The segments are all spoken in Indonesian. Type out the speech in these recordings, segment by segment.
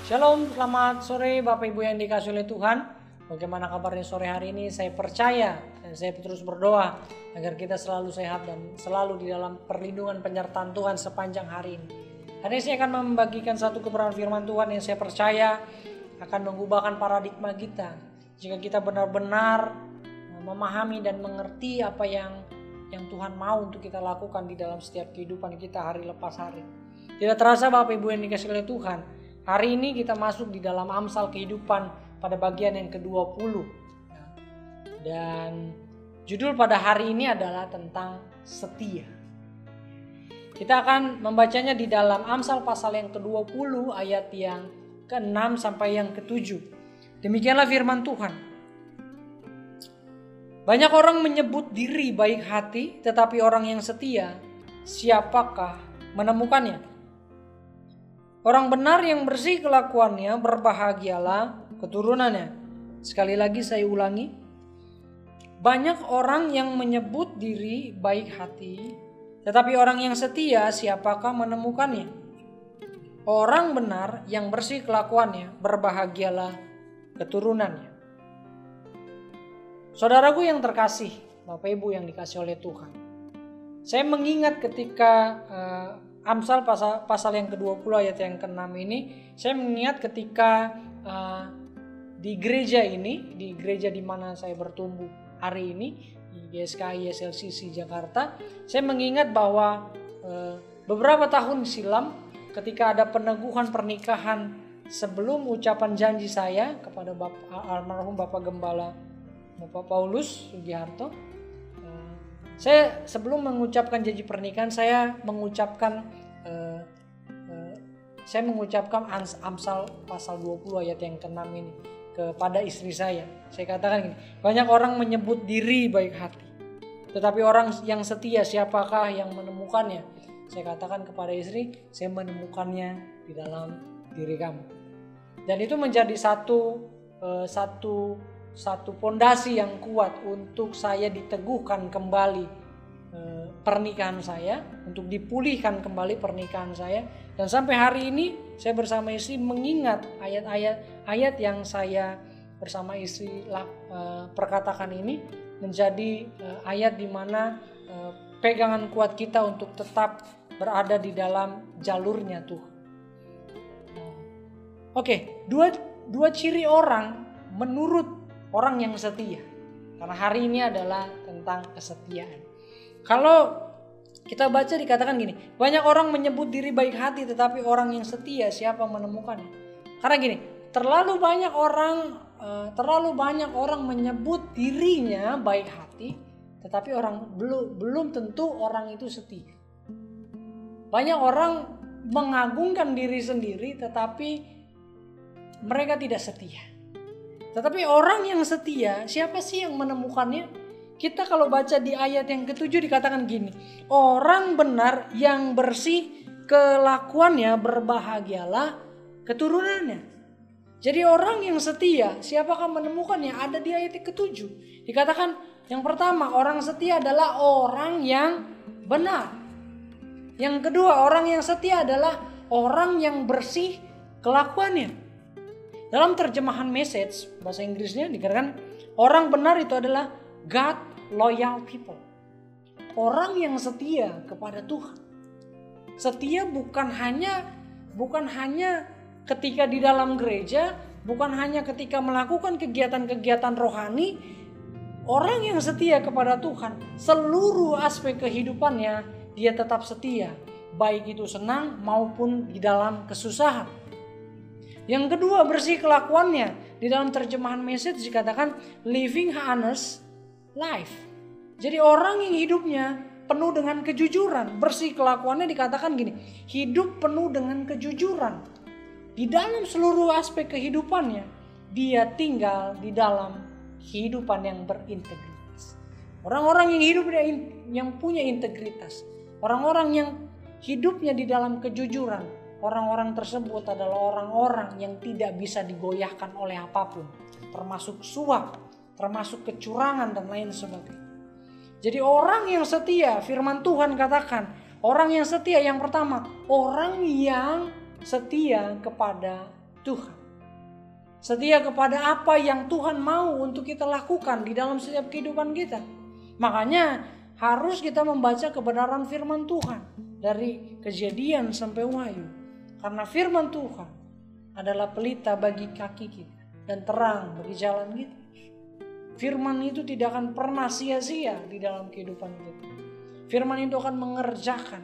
Shalom, selamat sore Bapak Ibu yang dikasihi oleh Tuhan. Bagaimana kabarnya sore hari ini? Saya percaya dan saya terus berdoa agar kita selalu sehat dan selalu di dalam perlindungan penyertaan Tuhan sepanjang hari ini. Hari ini saya akan membagikan satu kebenaran firman Tuhan yang saya percaya akan mengubahkan paradigma kita. Jika kita benar-benar memahami dan mengerti apa yang Tuhan mau untuk kita lakukan di dalam setiap kehidupan kita hari lepas hari. Tidak terasa Bapak Ibu yang dikasihi oleh Tuhan, hari ini kita masuk di dalam Amsal kehidupan pada bagian yang ke-20. Dan judul pada hari ini adalah tentang setia. Kita akan membacanya di dalam Amsal pasal yang ke-20 ayat yang ke-6 sampai yang ke-7. Demikianlah firman Tuhan. Banyak orang menyebut diri baik hati, tetapi orang yang setia, siapakah menemukannya? Orang benar yang bersih kelakuannya, berbahagialah keturunannya. Sekali lagi saya ulangi. Banyak orang yang menyebut diri baik hati, tetapi orang yang setia siapakah menemukannya? Orang benar yang bersih kelakuannya, berbahagialah keturunannya. Saudaraku yang terkasih, Bapak Ibu yang dikasih oleh Tuhan. Saya mengingat ketika Amsal pasal yang ke-20 ayat yang ke-6 ini, saya mengingat ketika di gereja ini, di gereja di mana saya bertumbuh hari ini, di GSKI SLCC Jakarta, saya mengingat bahwa beberapa tahun silam ketika ada peneguhan pernikahan sebelum ucapan janji saya kepada almarhum Bapak Gembala Bapak Paulus Sugiharto, saya sebelum mengucapkan janji pernikahan saya mengucapkan Amsal pasal 20 ayat yang ke-6 ini kepada istri saya. Saya katakan gini, banyak orang menyebut diri baik hati, tetapi orang yang setia siapakah yang menemukannya? Saya katakan kepada istri, saya menemukannya di dalam diri kamu. Dan itu menjadi satu pondasi yang kuat untuk saya diteguhkan kembali pernikahan saya, untuk dipulihkan kembali pernikahan saya. Dan sampai hari ini saya bersama istri mengingat ayat yang saya bersama istri perkatakan ini menjadi ayat di mana pegangan kuat kita untuk tetap berada di dalam jalurnya Tuhan. Oke, dua ciri orang menurut orang yang setia. Karena hari ini adalah tentang kesetiaan. Kalau kita baca dikatakan gini, banyak orang menyebut diri baik hati, tetapi orang yang setia siapa menemukannya? Karena gini, terlalu banyak orang menyebut dirinya baik hati, tetapi orang belum tentu orang itu setia. Banyak orang mengagungkan diri sendiri, tetapi mereka tidak setia. Tetapi orang yang setia, siapa sih yang menemukannya? Kita kalau baca di ayat yang ke-7 dikatakan gini, orang benar yang bersih kelakuannya, berbahagialah keturunannya. Jadi orang yang setia, siapakah menemukannya? Ada di ayat yang ke-7. Dikatakan yang pertama, orang setia adalah orang yang benar. Yang kedua, orang yang setia adalah orang yang bersih kelakuannya. Dalam terjemahan Message bahasa Inggrisnya dikatakan orang benar itu adalah God loyal people. Orang yang setia kepada Tuhan. Setia bukan hanya ketika di dalam gereja, bukan hanya ketika melakukan kegiatan-kegiatan rohani. Orang yang setia kepada Tuhan, seluruh aspek kehidupannya dia tetap setia, baik itu senang maupun di dalam kesusahan. Yang kedua, bersih kelakuannya. Di dalam terjemahan Message dikatakan living honest life. Jadi orang yang hidupnya penuh dengan kejujuran. Bersih kelakuannya dikatakan gini, hidup penuh dengan kejujuran. Di dalam seluruh aspek kehidupannya, dia tinggal di dalam kehidupan yang berintegritas. Orang-orang yang hidupnya yang punya integritas, orang-orang yang hidupnya di dalam kejujuran, orang-orang tersebut adalah orang-orang yang tidak bisa digoyahkan oleh apapun, termasuk suap, termasuk kecurangan dan lain sebagainya. Jadi orang yang setia, firman Tuhan katakan, orang yang setia yang pertama, orang yang setia kepada Tuhan. Setia kepada apa yang Tuhan mau untuk kita lakukan di dalam setiap kehidupan kita. Makanya harus kita membaca kebenaran firman Tuhan dari Kejadian sampai Wahyu. Karena firman Tuhan adalah pelita bagi kaki kita dan terang bagi jalan kita. Firman itu tidak akan pernah sia-sia di dalam kehidupan kita. Firman itu akan mengerjakan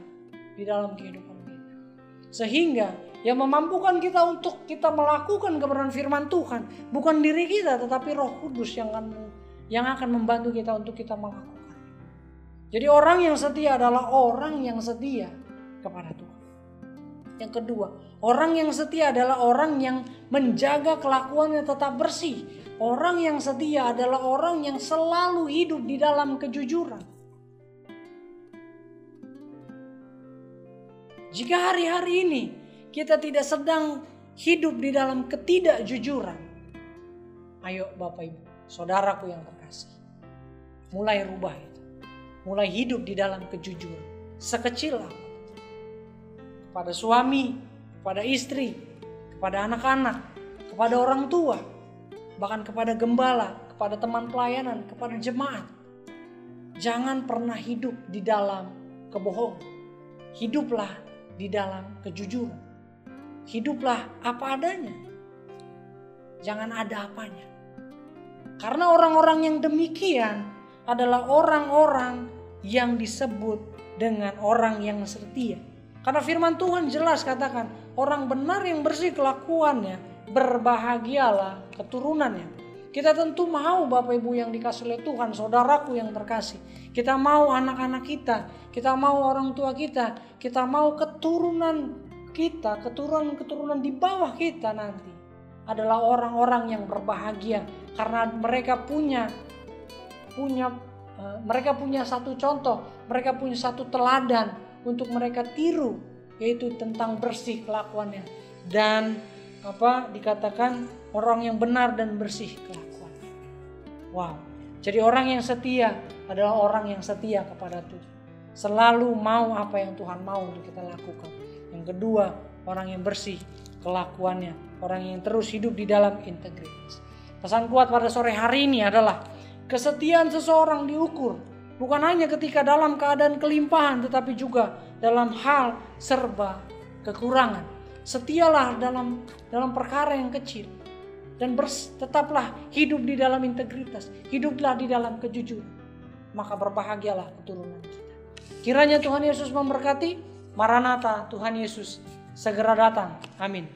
di dalam kehidupan kita. Sehingga yang memampukan kita untuk kita melakukan kebenaran firman Tuhan bukan diri kita, tetapi Roh Kudus yang akan membantu kita untuk kita melakukan. Jadi orang yang setia adalah orang yang setia kepada Tuhan. Yang kedua, orang yang setia adalah orang yang menjaga kelakuannya tetap bersih. Orang yang setia adalah orang yang selalu hidup di dalam kejujuran. Jika hari-hari ini kita tidak sedang hidup di dalam ketidakjujuran, ayo Bapak Ibu, saudaraku yang terkasih, mulai rubah itu. Mulai hidup di dalam kejujuran. Sekecil apa? Kepada suami, kepada istri, kepada anak-anak, kepada orang tua, bahkan kepada gembala, kepada teman pelayanan, kepada jemaat. Jangan pernah hidup di dalam kebohongan. Hiduplah di dalam kejujuran. Hiduplah apa adanya. Jangan ada apanya. Karena orang-orang yang demikian adalah orang-orang yang disebut dengan orang yang setia. Karena firman Tuhan jelas katakan, orang benar yang bersih kelakuannya, berbahagialah keturunannya. Kita tentu mau Bapak Ibu yang dikasih oleh Tuhan, saudaraku yang terkasih. Kita mau anak-anak kita mau orang tua kita mau keturunan kita, keturunan di bawah kita nanti adalah orang-orang yang berbahagia. Karena mereka punya satu contoh, mereka punya satu teladan untuk mereka tiru, yaitu tentang bersih kelakuannya dan dikatakan orang yang benar dan bersih kelakuannya. Wow. Jadi orang yang setia adalah orang yang setia kepada Tuhan. Selalu mau apa yang Tuhan mau untuk kita lakukan. Yang kedua, orang yang bersih kelakuannya, orang yang terus hidup di dalam integritas. Pesan kuat pada sore hari ini adalah kesetiaan seseorang diukur bukan hanya ketika dalam keadaan kelimpahan, tetapi juga dalam hal serba kekurangan. Setialah dalam perkara yang kecil dan tetaplah hidup di dalam integritas, hiduplah di dalam kejujuran. Maka berbahagialah keturunan kita. Kiranya Tuhan Yesus memberkati. Maranatha, Tuhan Yesus segera datang. Amin.